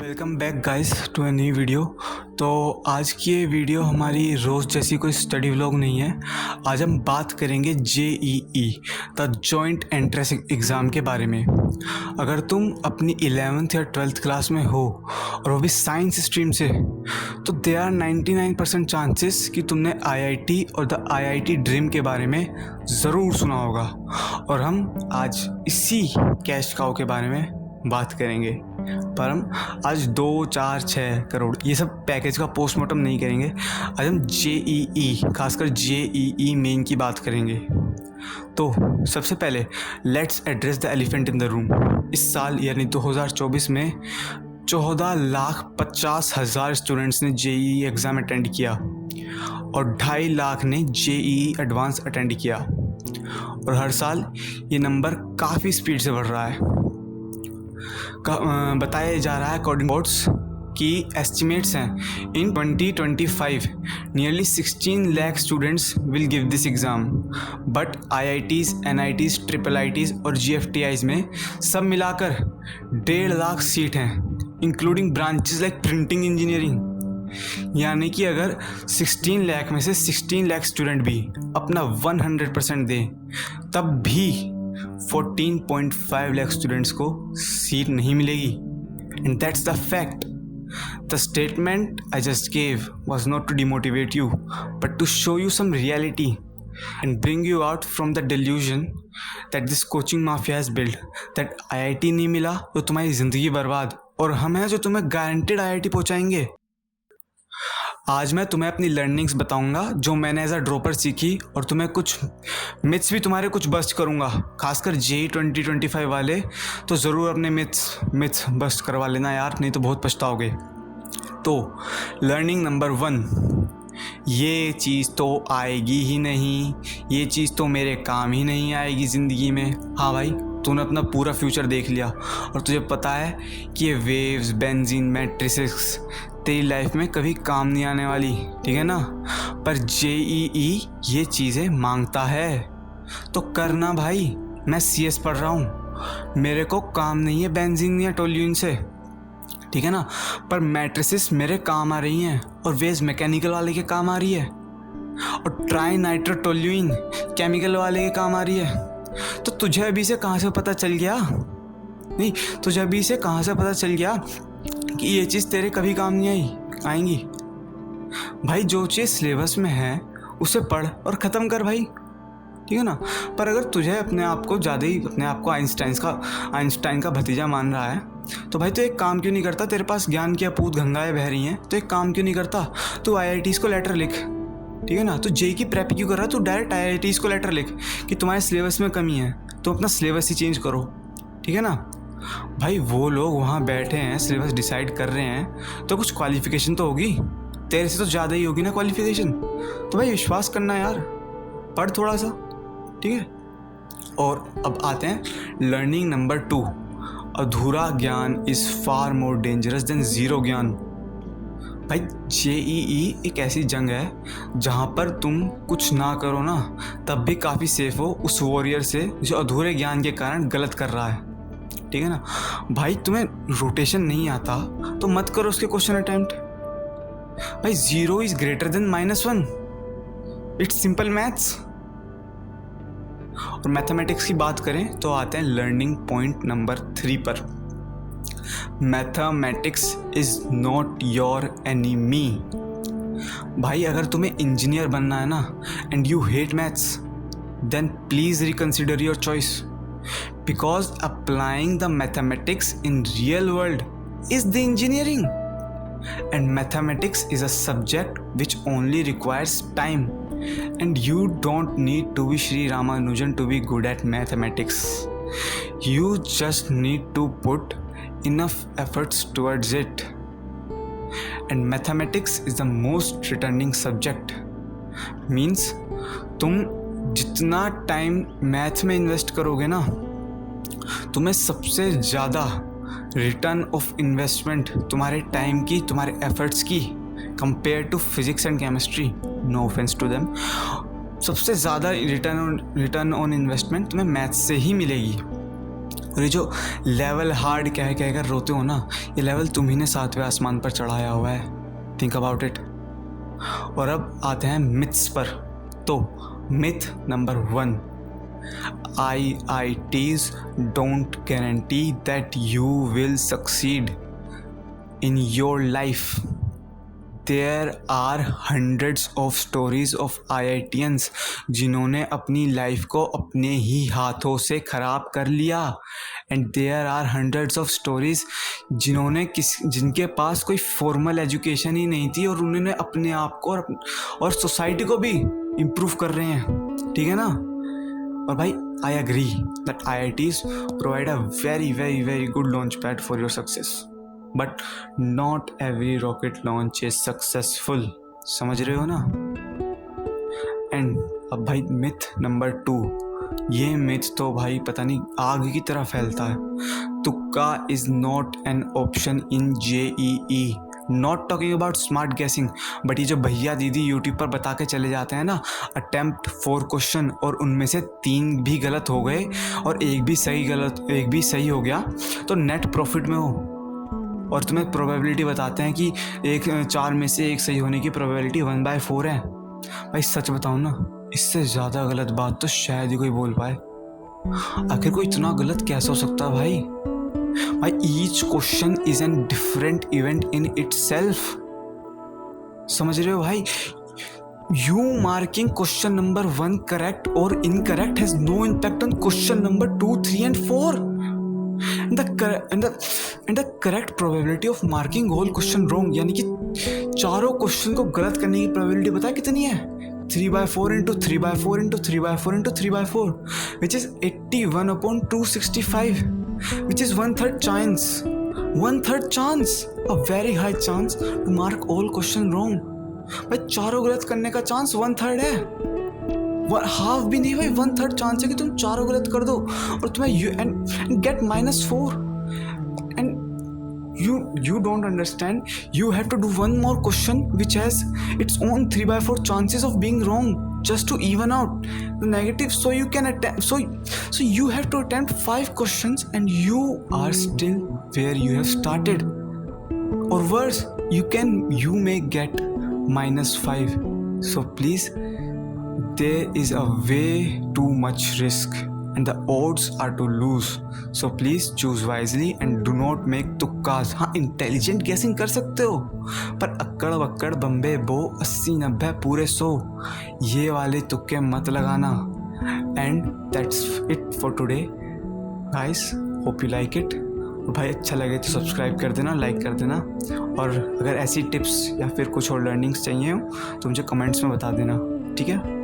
Welcome back guys to a new video. तो आज की ये वीडियो हमारी रोज़ जैसी कोई स्टडी व्लॉग नहीं है। आज हम बात करेंगे JEE the joint entrance exam के बारे में। अगर तुम अपनी 11th या 12th क्लास में हो और वो भी साइंस स्ट्रीम से, तो देयर आर 99% चांसेस कि तुमने IIT और द IIT ड्रीम के बारे में ज़रूर सुना होगा। और हम आज इसी कैश काउ के बारे में बात करेंगे, पर हम आज 2, 4, 6 करोड़ ये सब पैकेज का पोस्टमार्टम नहीं करेंगे। आज हम JEE, खासकर JEE मेन की बात करेंगे। तो सबसे पहले let's address the elephant in the room. इस साल यानी 2024 में 14,50,000 स्टूडेंट्स ने JEE एग्ज़ाम अटेंड किया और 2.5 लाख ने JEE एडवांस अटेंड किया, और हर साल ये नंबर काफ़ी स्पीड से बढ़ रहा है। बताया जा रहा है अकॉर्डिंग रिपोर्ट्स कि एस्टिमेट्स हैं इन 2025 nearly 16 lakh students will give this exam, but IITs, NITs, IIITs और GFTIs में सब मिलाकर 1.5 लाख सीट हैं, including branches like printing engineering. यानी कि अगर 16 लाख में से 16 लाख स्टूडेंट भी अपना 100% दें, तब भी 14.5 लाख स्टूडेंट्स को सीट नहीं मिलेगी। And that's the fact. The statement I just gave was not to demotivate you, but to show you some reality and bring you out from the delusion that this coaching mafia has built, that IIT नहीं मिला तो तुम्हारी ज़िंदगी बर्बाद, और हम हैं जो तुम्हें गारंटेड IIT पहुंचाएंगे। आज मैं तुम्हें अपनी लर्निंग्स बताऊंगा जो मैंने एज अ ड्रॉपर सीखी, और तुम्हें कुछ मिथ्स भी तुम्हारे कुछ बस्ट करूंगा। खासकर JEE 2025 वाले तो ज़रूर अपने मिथ्स बस्ट करवा लेना यार, नहीं तो बहुत पछताओगे। तो लर्निंग नंबर 1, ये चीज़ तो आएगी ही नहीं, ये चीज़ तो मेरे काम ही नहीं आएगी ज़िंदगी में। हाँ भाई, तूने अपना पूरा फ्यूचर देख लिया और तुझे पता है कि ये वेव्स, बेंजीन, मैट्रिसेस तेरी लाइफ में कभी काम नहीं आने वाली, ठीक है ना। पर JEE ये चीज़ें मांगता है, तो करना भाई। मैं CS पढ़ रहा हूँ, मेरे को काम नहीं है बेंजीन या टोल्यूइन से, ठीक है ना। पर मैट्रिसेस मेरे काम आ रही हैं, और वेव्स मैकेनिकल वाले के काम आ रही है, और ट्राई नाइट्रोटोल्यूइन केमिकल वाले के काम आ रही है। तो तुझे अभी से कहाँ से पता चल गया, नहीं तुझे अभी से कहाँ से पता चल गया कि ये चीज़ तेरे कभी काम नहीं आएंगी। भाई जो चीज़ सिलेबस में है उसे पढ़ और ख़त्म कर भाई, ठीक है ना। पर अगर तुझे अपने आप को ज़्यादा ही अपने आप को आइंस्टाइन का भतीजा मान रहा है, तो भाई तो एक काम क्यों नहीं करता, तेरे पास ज्ञान की अपूत गंगाएं बह रही हैं, तो एक काम क्यों नहीं करता, तू IITs को लेटर लिख, ठीक है ना। तो JEE की प्रेप क्यों कर रहा है, तू डायरेक्ट IITs को लेटर लिख कि तुम्हारे सिलेबस में कमी है, तो अपना सिलेबस ही चेंज करो, ठीक है ना। भाई वो लोग वहाँ बैठे हैं, सिलेबस डिसाइड कर रहे हैं, तो कुछ क्वालिफिकेशन तो होगी, तेरे से तो ज़्यादा ही होगी ना क्वालिफिकेशन। तो भाई विश्वास करना यार, पढ़ थोड़ा सा, ठीक है। और अब आते हैं लर्निंग नंबर 2, अधूरा ज्ञान is far more dangerous than zero ज्ञान। भाई JEE एक ऐसी जंग है जहाँ पर तुम कुछ ना करो ना, तब भी काफ़ी सेफ हो उस वॉरियर से जो अधूरे ज्ञान के कारण गलत कर रहा है, ठीक है ना। भाई तुम्हें रोटेशन नहीं आता तो मत करो उसके क्वेश्चन अटेम्प्ट। भाई 0 is greater than -1, it's simple maths. और मैथमेटिक्स की बात करें तो आते हैं लर्निंग पॉइंट नंबर 3 पर। Mathematics is not your enemy. भाई अगर तुम्हें इंजीनियर बनना है ना, and you hate maths, then please reconsider your choice, because applying the mathematics in real world is the engineering, and mathematics is a subject which only requires time, and you don't need to be Sri Ramanujan to be good at mathematics. You just need to put enough efforts towards it, and mathematics is the most returning subject. Means तुम जितना time math में invest करोगे ना, तुम्हें सबसे ज़्यादा return of investment तुम्हारे time की, तुम्हारे एफर्ट्स की, compare to physics and chemistry, no offence to them, सबसे ज़्यादा रिटर्न ऑन इन्वेस्टमेंट तुम्हें मैथ्स से ही मिलेगी। और ये जो लेवल हार्ड कह कर रोते हो ना, ये लेवल तुम्ही ने 7वें आसमान पर चढ़ाया हुआ है। Think about it. और अब आते हैं मिथ्स पर। तो myth number 1, IITs don't guarantee that you will succeed in your life. There are hundreds of stories of IITians जिन्होंने अपनी लाइफ को अपने ही हाथों से ख़राब कर लिया। And there are hundreds of stories जिनके पास कोई फॉर्मल एजुकेशन ही नहीं थी और उन्होंने अपने आप को और सोसाइटी को भी इम्प्रूव कर रहे हैं। ठीक है ना। और भाई I agree that IITs provide a very very very good launch pad for your success, but not every rocket launch is successful. समझ रहे हो ना। एंड अब भाई मिथ नंबर 2, ये मिथ तो भाई पता नहीं आग की तरह फैलता है। तुक्का is not an option in JEE। Not talking about smart guessing, but ये जो भैया दीदी यूट्यूब पर बता के चले जाते हैं ना, अटेम्प्ट 4 क्वेश्चन और उनमें से 3 भी गलत हो गए और एक भी सही हो गया तो नेट प्रॉफिट में हो। और तुम्हें प्रोबेबिलिटी बताते हैं कि 4 में से 1 सही होने की प्रोबेबिलिटी 1/4 है। भाई सच बताऊँ ना, इससे ज़्यादा गलत बात तो शायद ही कोई बोल पाए। आखिर कोई इतना गलत कैसे हो सकता है भाई। Each question is an different event in itself. समझ रहे हो भाई। You marking question number 1 correct or incorrect has no impact on question number 2, 3 and 4. And the correct probability of marking whole question wrong, यानी कि चारों question को गलत करने की प्रोबेबिलिटी पता है कितनी है? 3/4 into 3/4 into 3/4 into 3/4, which is 81/265, which is 1/3 chance. 1/3 chance, a very high chance to mark all question wrong. भाई चारों गलत करने का चांस 1/3 है। हाफ भी नहीं भाई, 1/3 चांस है कि तुम चारों गलत कर दो और तुम्हें and get -4। And you don't understand. You have to do one more question which has its own 3/4 chances of being wrong just to even out the negative. So you can attempt. So you have to attempt 5 questions and you are still where you have started. Or worse, you may get -5. So please, there is a way too much risk and the odds are to lose. So please choose wisely and do not make तुक्कास। हाँ, intelligent गेसिंग कर सकते हो, पर अक्कड़ बक्कड़ बम्बे बो 80-90 पूरे 100 ये वाले तुक्के मत लगाना। And that's it for today guys, hope you like it. भाई अच्छा लगे तो सब्सक्राइब कर देना, लाइक कर देना, और अगर ऐसी टिप्स या फिर कुछ और लर्निंग्स चाहिए हो तो मुझे कमेंट्स में बता देना। ठीक है।